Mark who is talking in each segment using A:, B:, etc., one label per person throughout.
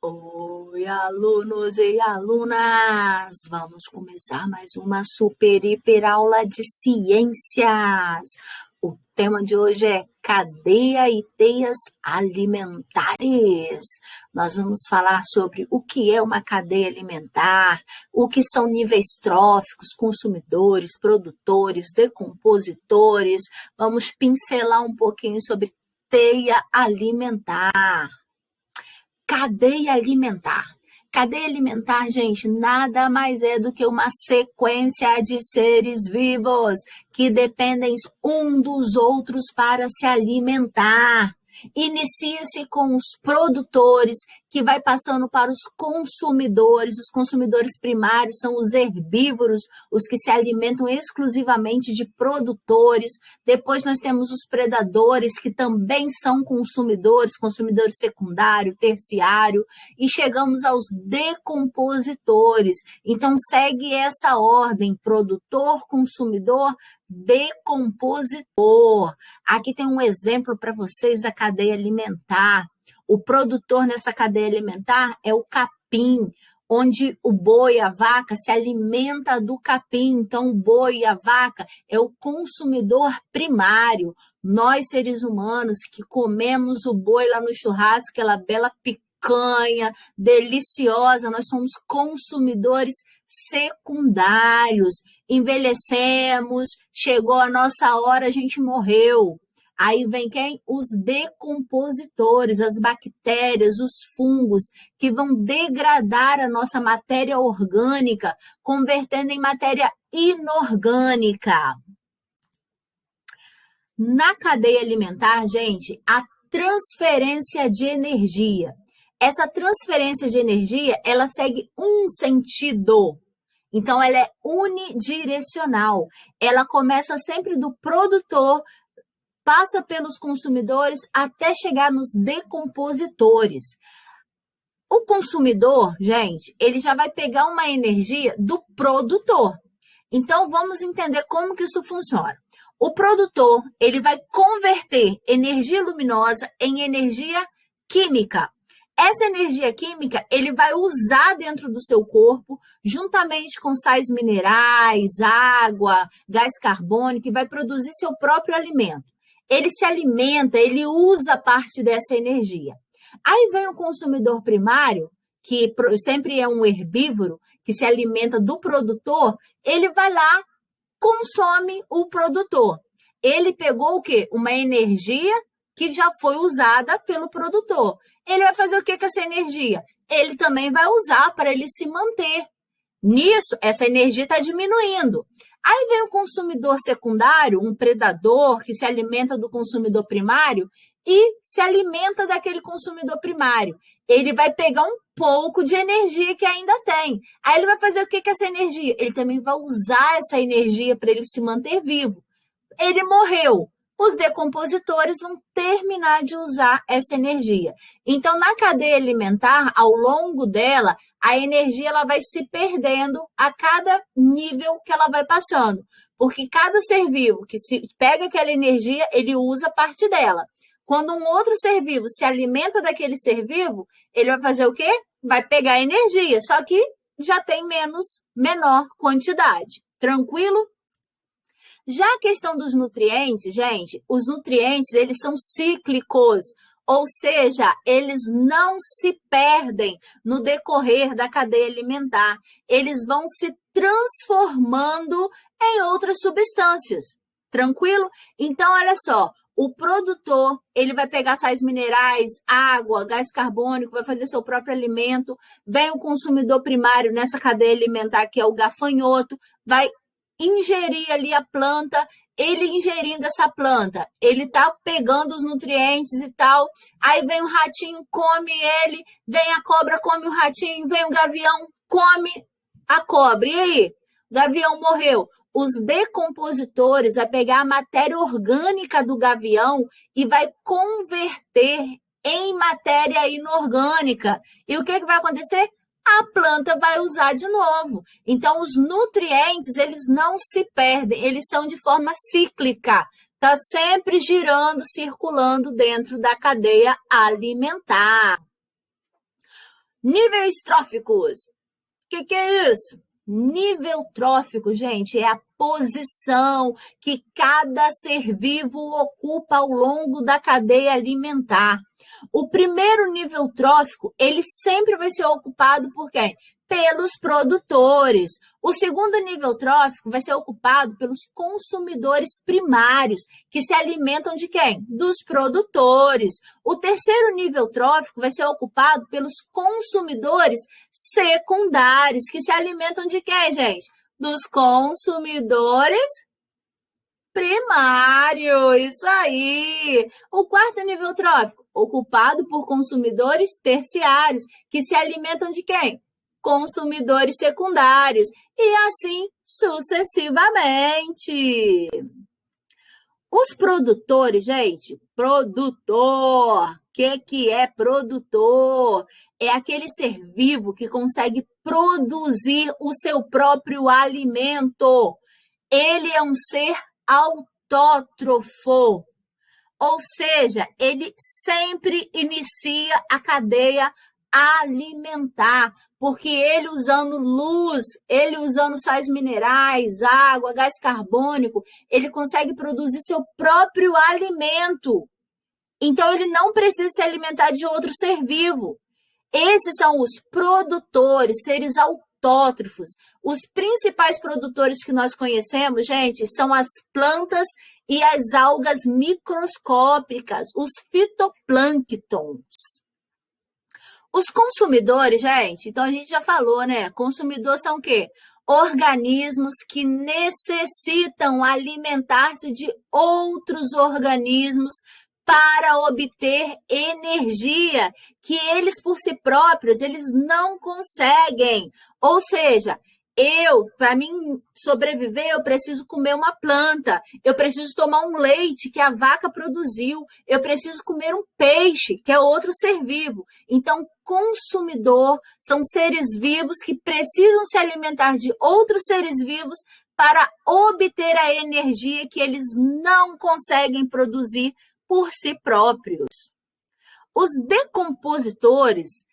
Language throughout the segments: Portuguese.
A: Oi, alunos e alunas! Vamos começar mais uma super hiper aula de ciências. O tema de hoje é cadeia e teias alimentares. Nós vamos falar sobre o que é uma cadeia alimentar, o que são níveis tróficos, consumidores, produtores, decompositores. Vamos pincelar um pouquinho sobre teia alimentar. Cadeia alimentar. Cadeia alimentar, gente, nada mais é do que uma sequência de seres vivos que dependem um dos outros para se alimentar. Inicia-se com os produtores, que vai passando para os consumidores. Os consumidores primários são os herbívoros, os que se alimentam exclusivamente de produtores. Depois nós temos os predadores, que também são consumidores, consumidores secundário, terciário, e chegamos aos decompositores. Então segue essa ordem: produtor, consumidor, decompositor. Aqui tem um exemplo para vocês da cadeia alimentar. O produtor nessa cadeia alimentar é o capim, onde o boi, a vaca, se alimenta do capim. Então, o boi e a vaca é o consumidor primário. Nós, seres humanos, que comemos o boi lá no churrasco, aquela bela picanha deliciosa, nós somos consumidores secundários. Envelhecemos, chegou a nossa hora, a gente morreu. Aí vem quem? Os decompositores, as bactérias, os fungos, que vão degradar a nossa matéria orgânica, convertendo em matéria inorgânica. Na cadeia alimentar, gente, a transferência de energia. Essa transferência de energia, ela segue um sentido. Então, ela é unidirecional. Ela começa sempre do produtor, passa pelos consumidores até chegar nos decompositores. O consumidor, gente, ele já vai pegar uma energia do produtor. Então, vamos entender como que isso funciona. O produtor, ele vai converter energia luminosa em energia química. Essa energia química, ele vai usar dentro do seu corpo, juntamente com sais minerais, água, gás carbônico, e vai produzir seu próprio alimento. Ele se alimenta, ele usa parte dessa energia. Aí vem o consumidor primário, que sempre é um herbívoro, que se alimenta do produtor, ele vai lá, consome o produtor. Ele pegou o quê? Uma energia que já foi usada pelo produtor. Ele vai fazer o que com essa energia? Ele também vai usar para ele se manter. Nisso, essa energia está diminuindo. Aí vem o consumidor secundário, um predador que se alimenta do consumidor primário e se alimenta daquele consumidor primário. Ele vai pegar um pouco de energia que ainda tem. Aí ele vai fazer o que com essa energia? Ele também vai usar essa energia para ele se manter vivo. Ele morreu. Os decompositores vão terminar de usar essa energia. Então, na cadeia alimentar, ao longo dela, a energia ela vai se perdendo a cada nível que ela vai passando. Porque cada ser vivo que se pega aquela energia, ele usa parte dela. Quando um outro ser vivo se alimenta daquele ser vivo, ele vai fazer o quê? Vai pegar energia, só que já tem menor quantidade. Tranquilo? Já a questão dos nutrientes, gente, os nutrientes, eles são cíclicos, ou seja, eles não se perdem no decorrer da cadeia alimentar. Eles vão se transformando em outras substâncias. Tranquilo? Então, olha só, o produtor, ele vai pegar sais minerais, água, gás carbônico, vai fazer seu próprio alimento. Vem o consumidor primário nessa cadeia alimentar, que é o gafanhoto, vai ingerir ali a planta. Ele ingerindo essa planta, ele tá pegando os nutrientes e tal, aí vem o ratinho, come ele, vem a cobra, come o ratinho, vem o gavião, come a cobra. E aí? O gavião morreu. Os decompositores vai pegar a matéria orgânica do gavião e vai converter em matéria inorgânica. E o que vai acontecer? A planta vai usar de novo. Então, os nutrientes, eles não se perdem, eles são de forma cíclica. Está sempre girando, circulando dentro da cadeia alimentar. Níveis tróficos. Que é isso? Nível trófico, gente, é a posição que cada ser vivo ocupa ao longo da cadeia alimentar. O primeiro nível trófico, ele sempre vai ser ocupado por quem? Pelos produtores. O segundo nível trófico vai ser ocupado pelos consumidores primários, que se alimentam de quem? Dos produtores. O terceiro nível trófico vai ser ocupado pelos consumidores secundários, que se alimentam de quem, gente? Dos consumidores primários. Isso aí. O quarto nível trófico, ocupado por consumidores terciários, que se alimentam de quem? Consumidores secundários, e assim sucessivamente. Os produtores, gente, produtor, que é produtor? É aquele ser vivo que consegue produzir o seu próprio alimento. Ele é um ser autótrofo, ou seja, ele sempre inicia a cadeia alimentar, porque ele usando luz, ele usando sais minerais, água, gás carbônico, ele consegue produzir seu próprio alimento. Então, ele não precisa se alimentar de outro ser vivo. Esses são os produtores, seres autótrofos. Os principais produtores que nós conhecemos, gente, são as plantas e as algas microscópicas, os fitoplânctons. Os consumidores, gente, então a gente já falou, né? Consumidores são o quê? Organismos que necessitam alimentar-se de outros organismos para obter energia que eles por si próprios, eles não conseguem. Ou seja, para mim sobreviver, eu preciso comer uma planta, eu preciso tomar um leite que a vaca produziu, eu preciso comer um peixe, que é outro ser vivo. Então, consumidor são seres vivos que precisam se alimentar de outros seres vivos para obter a energia que eles não conseguem produzir por si próprios. Os decompositores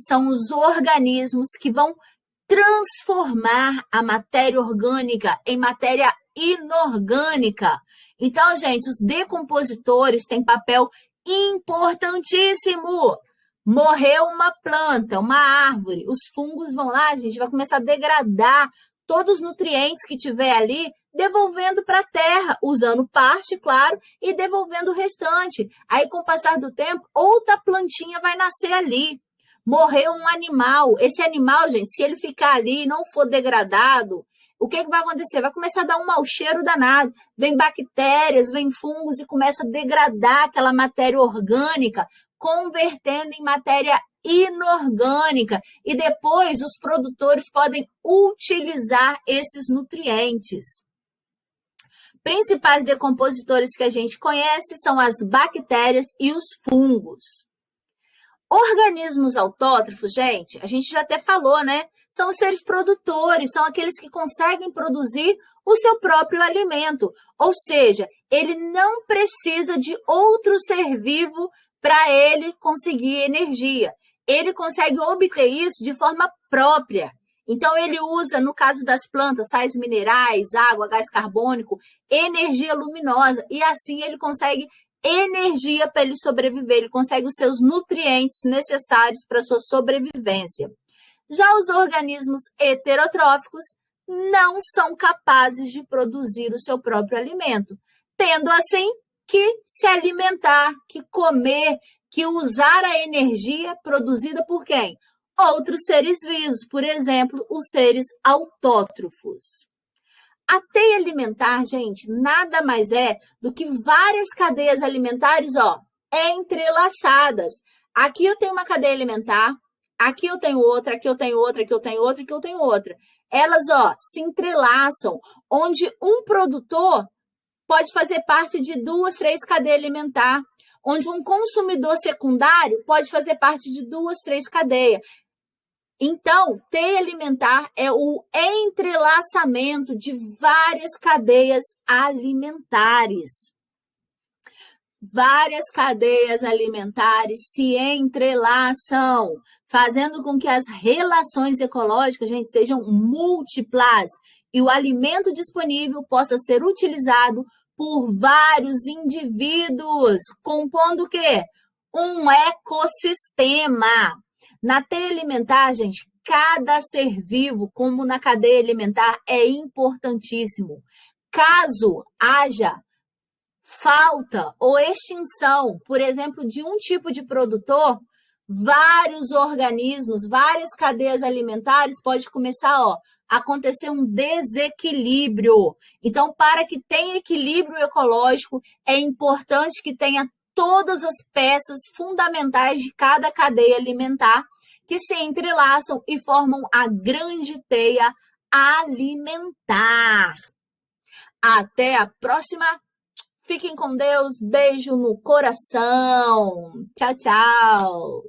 A: são os organismos que vão transformar a matéria orgânica em matéria inorgânica. Então, gente, os decompositores têm papel importantíssimo. Morreu uma planta, uma árvore, os fungos vão lá, a gente vai começar a degradar todos os nutrientes que tiver ali, devolvendo para a terra, usando parte, claro, e devolvendo o restante. Aí, com o passar do tempo, outra plantinha vai nascer ali. Morreu um animal. Esse animal, gente, se ele ficar ali e não for degradado, o que vai acontecer? Vai começar a dar um mau cheiro danado. Vem bactérias, vem fungos e começa a degradar aquela matéria orgânica, convertendo em matéria inorgânica. E depois os produtores podem utilizar esses nutrientes. Principais decompositores que a gente conhece são as bactérias e os fungos. Organismos autótrofos, gente, a gente já até falou, né? São os seres produtores, são aqueles que conseguem produzir o seu próprio alimento. Ou seja, ele não precisa de outro ser vivo para ele conseguir energia. Ele consegue obter isso de forma própria. Então, ele usa, no caso das plantas, sais minerais, água, gás carbônico, energia luminosa, e assim ele consegue energia para ele sobreviver, ele consegue os seus nutrientes necessários para a sua sobrevivência. Já os organismos heterotróficos não são capazes de produzir o seu próprio alimento, tendo assim que se alimentar, que comer, que usar a energia produzida por quem? Outros seres vivos, por exemplo, os seres autótrofos. A teia alimentar, gente, nada mais é do que várias cadeias alimentares, entrelaçadas. Aqui eu tenho uma cadeia alimentar, aqui eu tenho outra, aqui eu tenho outra, aqui eu tenho outra, aqui eu tenho outra. Elas, se entrelaçam, onde um produtor pode fazer parte de 2, 3 cadeias alimentares, onde um consumidor secundário pode fazer parte de 2, 3 cadeias. Então, teia alimentar é o entrelaçamento de várias cadeias alimentares. várias cadeias alimentares se entrelaçam, fazendo com que as relações ecológicas, gente, sejam múltiplas e o alimento disponível possa ser utilizado por vários indivíduos, compondo o quê? Um ecossistema. Na teia alimentar, gente, cada ser vivo, como na cadeia alimentar, é importantíssimo. Caso haja falta ou extinção, por exemplo, de um tipo de produtor, vários organismos, várias cadeias alimentares pode começar a acontecer um desequilíbrio. Então, para que tenha equilíbrio ecológico, é importante que tenha todas as peças fundamentais de cada cadeia alimentar que se entrelaçam e formam a grande teia alimentar. Até a próxima. Fiquem com Deus. Beijo no coração. Tchau, tchau.